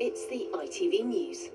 It's the ITV News.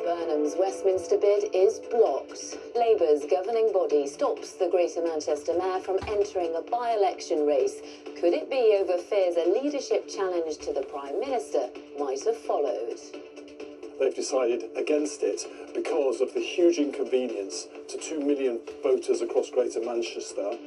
Burnham's Westminster bid is blocked. Labour's governing body stops the Greater Manchester Mayor from entering a by-election race. Could it be over fears a leadership challenge to the Prime Minister might have followed? They've decided against it because of the huge inconvenience to 2 million voters across Greater Manchester.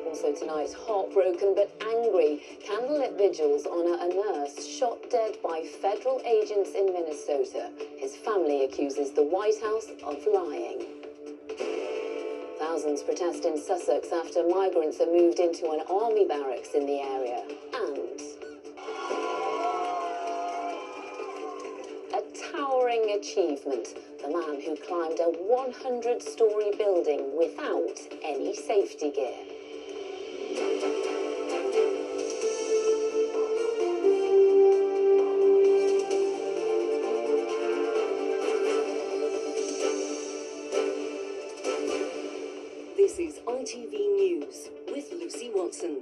Also tonight, heartbroken but angry, candlelit vigils honour a nurse shot dead by federal agents in Minnesota. His family accuses the White House of lying. Thousands protest in Sussex after migrants are moved into an army barracks in the area. And a towering achievement. The man who climbed a 100-storey building without any safety gear. This is ITV News with Lucy Watson.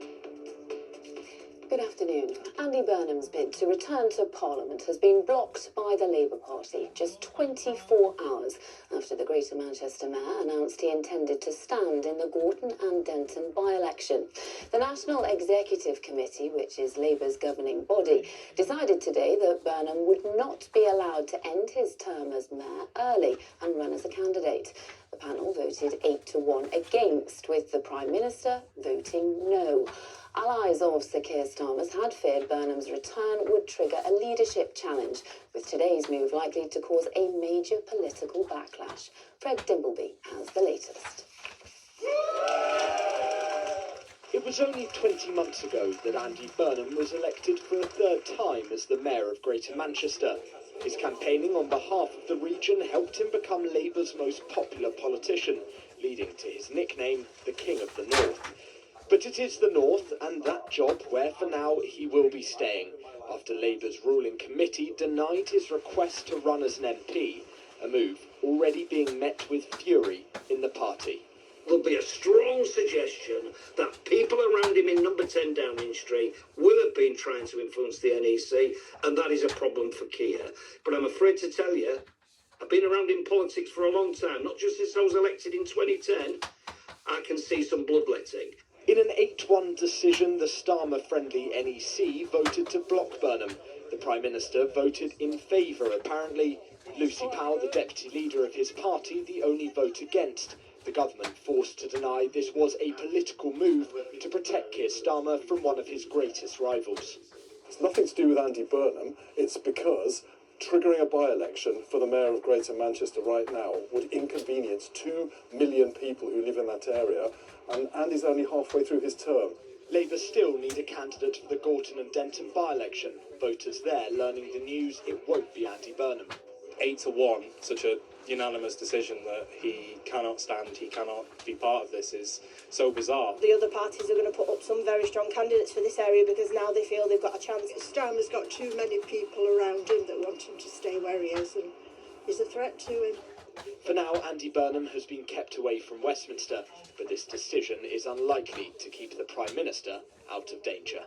Good afternoon. Andy Burnham's bid to return to Parliament has been blocked by the Labour Party just 24 hours after the Greater Manchester Mayor announced he intended to stand in the Gorton and Denton by-election. The National Executive Committee, which is Labour's governing body, decided today that Burnham would not be allowed to end his term as Mayor early and run as a candidate. The panel voted 8-1 against, with the Prime Minister voting no. Allies of Sir Keir Starmer's had feared Burnham's return would trigger a leadership challenge, with today's move likely to cause a major political backlash. Fred Dimbleby has the latest. It was only 20 months ago that Andy Burnham was elected for a third time as the Mayor of Greater Manchester. His campaigning on behalf of the region helped him become Labour's most popular politician, leading to his nickname, the King of the North. But it is the North and that job where for now he will be staying, after Labour's ruling committee denied his request to run as an MP, a move already being met with fury in the party. There'll be a strong suggestion that people around him in number 10 Downing Street will have been trying to influence the NEC, and that is a problem for Keir. But I'm afraid to tell you, I've been around in politics for a long time, not just since I was elected in 2010. I can see some bloodletting. In an 8-1 decision, the Starmer-friendly NEC voted to block Burnham. The Prime Minister voted in favour, apparently. Lucy Powell, the deputy leader of his party, the only vote against. The government forced to deny this was a political move to protect Keir Starmer from one of his greatest rivals. It's nothing to do with Andy Burnham. It's because triggering a by-election for the Mayor of Greater Manchester right now would inconvenience 2 million people who live in that area, and Andy's only halfway through his term. Labour still need a candidate for the Gorton and Denton by-election. Voters there learning the news it won't be Andy Burnham. 8-1, such a unanimous decision that he cannot stand, he cannot be part of this is so bizarre. The other parties are going to put up some very strong candidates for this area because now they feel they've got a chance. Starmer's got too many people around him that want him to stay where he is, and he's a threat to him. For now, Andy Burnham has been kept away from Westminster, but this decision is unlikely to keep the Prime Minister out of danger.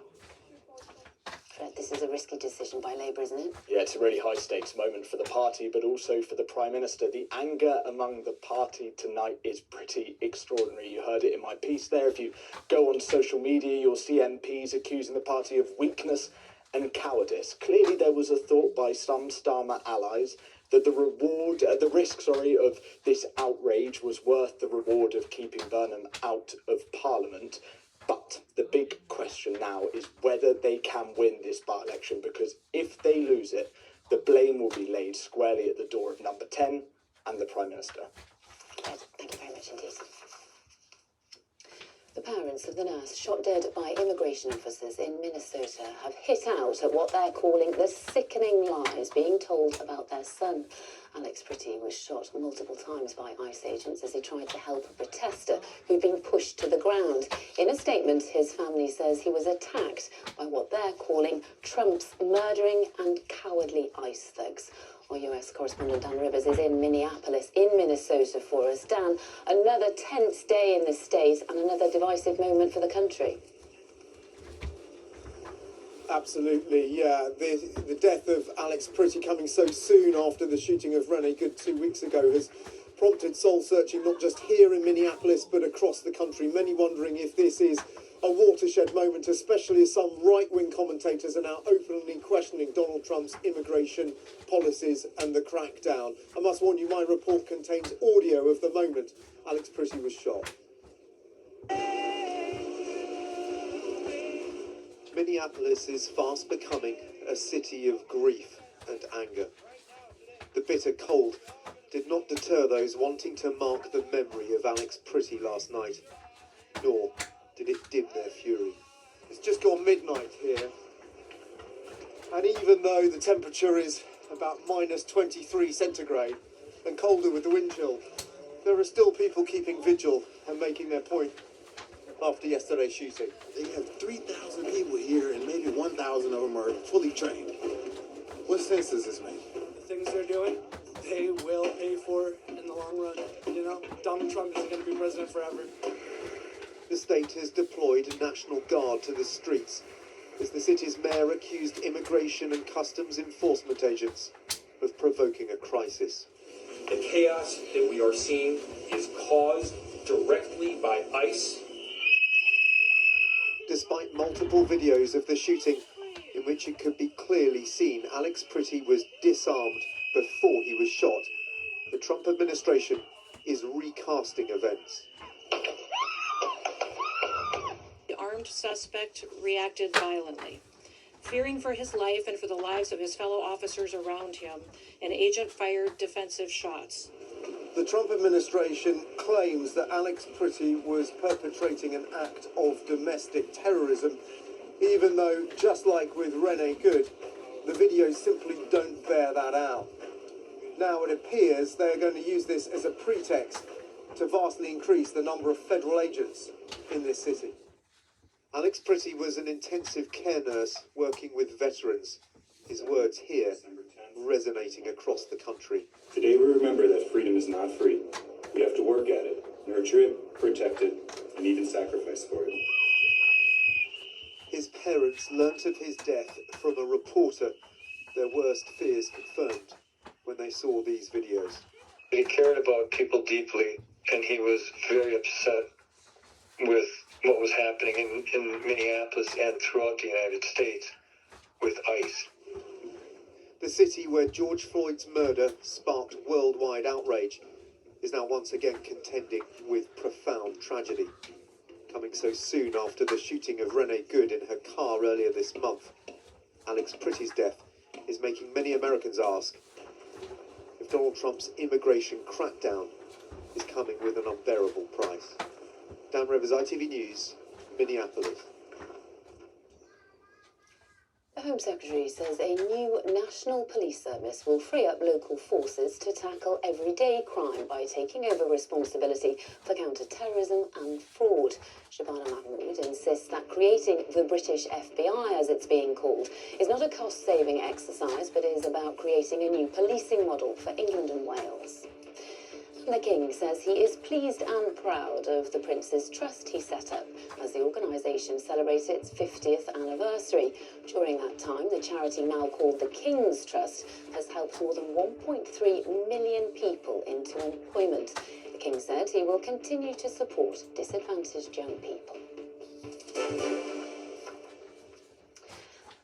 Fred, this is a risky decision by Labour, isn't it? Yeah, it's a really high-stakes moment for the party, but also for the Prime Minister. The anger among the party tonight is pretty extraordinary. You heard it in my piece there. If you go on social media, you'll see MPs accusing the party of weakness and cowardice. Clearly, there was a thought by some Starmer allies that the risk of this outrage was worth the reward of keeping Burnham out of Parliament. But the big question now is whether they can win this by-election, because if they lose it, the blame will be laid squarely at the door of number 10 and the Prime Minister. Thank you very much indeed. The parents of the nurse shot dead by immigration officers in Minnesota have hit out at what they're calling the sickening lies being told about their son. Alex Pretty was shot multiple times by ICE agents as he tried to help a protester who'd been pushed to the ground. In a statement, his family says he was attacked by what they're calling Trump's murdering and cowardly ICE thugs. Our US correspondent Dan Rivers is in Minneapolis, in Minnesota for us. Dan, another tense day in the state and another divisive moment for the country. Absolutely, yeah. The death of Alex Pretty coming so soon after the shooting of Rene Good 2 weeks ago has prompted soul-searching not just here in Minneapolis but across the country. Many wondering if this is a watershed moment, especially as some right-wing commentators are now openly questioning Donald Trump's immigration policies and the crackdown. I must warn you, my report contains audio of the moment Alex Pretty was shot. Minneapolis is fast becoming a city of grief and anger. The bitter cold did not deter those wanting to mark the memory of Alex Pretty last night, nor did it dim their fury. It's just gone midnight here, and even though the temperature is about minus 23 centigrade and colder with the wind chill, there are still people keeping vigil and making their point after yesterday's shooting. They have 3,000 people here and maybe 1,000 of them are fully trained. What sense does this make? The things they're doing, they will pay for in the long run. You know, Donald Trump isn't going to be president forever. The state has deployed a National Guard to the streets as the city's mayor accused immigration and customs enforcement agents of provoking a crisis. The chaos that we are seeing is caused directly by ICE. Despite multiple videos of the shooting in which it could be clearly seen Alex Pretty was disarmed before he was shot, the Trump administration is recasting events. The armed suspect reacted violently. Fearing for his life and for the lives of his fellow officers around him, an agent fired defensive shots. The Trump administration claims that Alex Pretty was perpetrating an act of domestic terrorism, even though, just like with Rene Good, the videos simply don't bear that out. Now it appears they're going to use this as a pretext to vastly increase the number of federal agents in this city. Alex Pretty was an intensive care nurse working with veterans. His words here resonating across the country. Today we remember that freedom is not free. We have to work at it, nurture it, protect it, and even sacrifice for it. His parents learnt of his death from a reporter, their worst fears confirmed when they saw these videos. He cared about people deeply, and he was very upset with what was happening in Minneapolis and throughout the United States with ICE. The city where George Floyd's murder sparked worldwide outrage is now once again contending with profound tragedy. Coming so soon after the shooting of Rene Good in her car earlier this month, Alex Pretty's death is making many Americans ask if Donald Trump's immigration crackdown is coming with an unbearable price. Dan Rivers, ITV News, Minneapolis. The Home Secretary says a new national police service will free up local forces to tackle everyday crime by taking over responsibility for counter-terrorism and fraud. Shabana Mahmood insists that creating the British FBI, as it's being called, is not a cost-saving exercise, but is about creating a new policing model for England and Wales. The King says he is pleased and proud of the Prince's Trust he set up as the organisation celebrates its 50th anniversary. During that time, the charity now called the King's Trust has helped more than 1.3 million people into employment. The King said he will continue to support disadvantaged young people.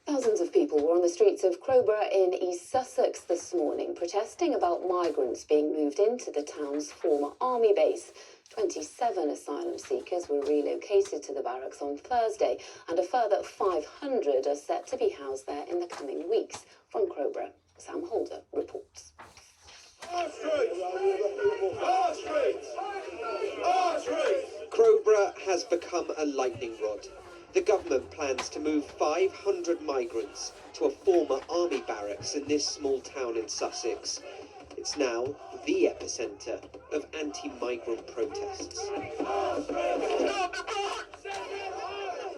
Thousands of people were on the streets of Crowborough in East Sussex this morning, protesting about migrants being moved into the town's former army base. 27 asylum seekers were relocated to the barracks on Thursday, and a further 500 are set to be housed there in the coming weeks. From Crowborough, Sam Holder reports. Crowborough has become a lightning rod. The government plans to move 500 migrants to a former army barracks in this small town in Sussex. It's now the epicentre of anti-migrant protests.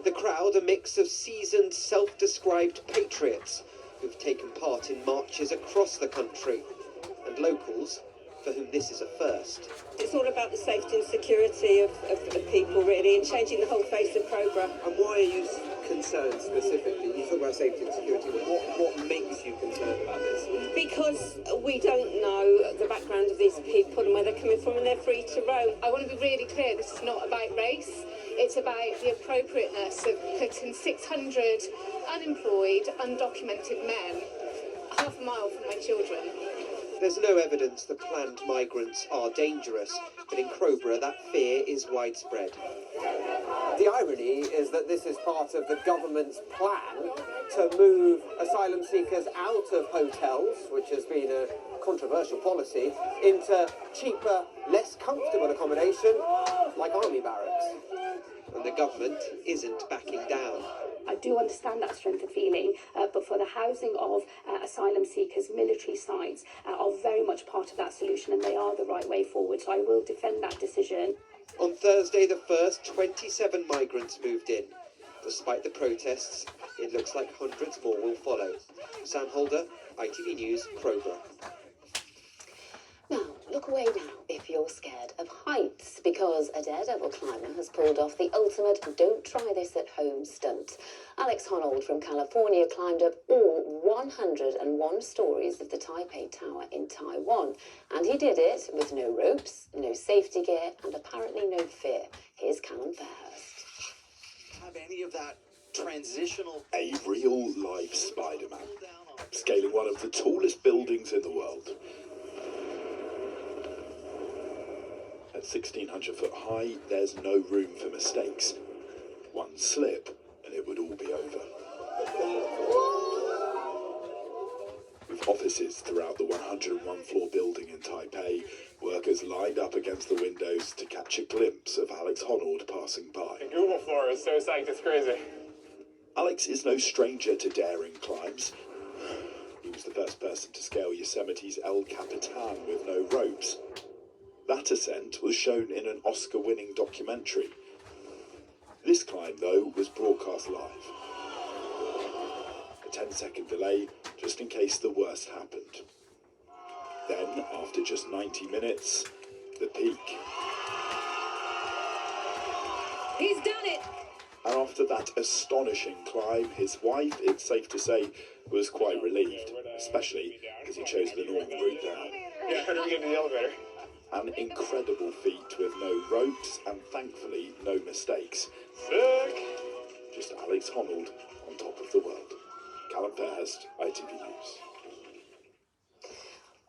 The crowd, a mix of seasoned, self-described patriots, who've taken part in marches across the country, and locals for whom this is a first. It's all about the safety and security of people, really, and changing the whole face of programme. And why are you concerned specifically? You talk about safety and security. What makes you concerned about this? Because we don't know the background of these people and where they're coming from, and they're free to roam. I want to be really clear, this is not about race. It's about the appropriateness of putting 600 unemployed, undocumented men half a mile from my children. There's no evidence the planned migrants are dangerous, but in Crowborough that fear is widespread. The irony is that this is part of the government's plan to move asylum seekers out of hotels, which has been a controversial policy, into cheaper, less comfortable accommodation like army barracks. And the government isn't backing down. I do understand that strength of feeling, but for the housing of asylum seekers, military sites are very much part of that solution, and they are the right way forward. So I will defend that decision. On Thursday the 1st, 27 migrants moved in. Despite the protests, it looks like hundreds more will follow. Sam Holder, ITV News, Crowborough. Now, look away now if you're scared of heights, because a Daredevil climber has pulled off the ultimate don't try this at home stunt. Alex Honnold from California climbed up all 101 stories of the Taipei Tower in Taiwan, and he did it with no ropes, no safety gear, and apparently no fear. Here's Callum Fairhurst. Have any of that transitional... A real-life Spider-Man, scaling one of the tallest buildings in the world. At 1,600 foot high, there's no room for mistakes. One slip, and it would all be over. With offices throughout the 101-floor building in Taipei, workers lined up against the windows to catch a glimpse of Alex Honnold passing by. The Google floor is so psyched, it's crazy. Alex is no stranger to daring climbs. He was the first person to scale Yosemite's El Capitan with no ropes. That ascent was shown in an Oscar-winning documentary. This climb, though, was broadcast live. A 10-second delay, just in case the worst happened. Then, after just 90 minutes, the peak. He's done it! And after that astonishing climb, his wife, it's safe to say, was quite relieved, especially because he chose the normal route down. Yeah, how do we get to the elevator? An incredible feat with no ropes and thankfully no mistakes. Sick! Just Alex Honnold on top of the world. Callum Fairhurst, ITV News.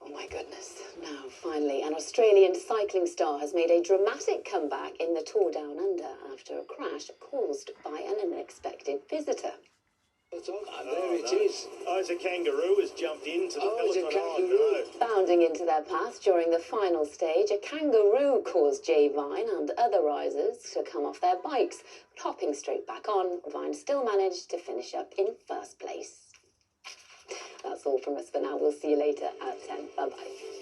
Oh my goodness. Now, finally, an Australian cycling star has made a dramatic comeback in the Tour Down Under after a crash caused by an unexpected visitor. There it is. Oh, it's a kangaroo has jumped into the peloton. Oh, no. Bounding into their path during the final stage, a kangaroo caused Jay Vine and other risers to come off their bikes. But hopping straight back on, Vine still managed to finish up in first place. That's all from us for now. We'll see you later at 10. Bye-bye.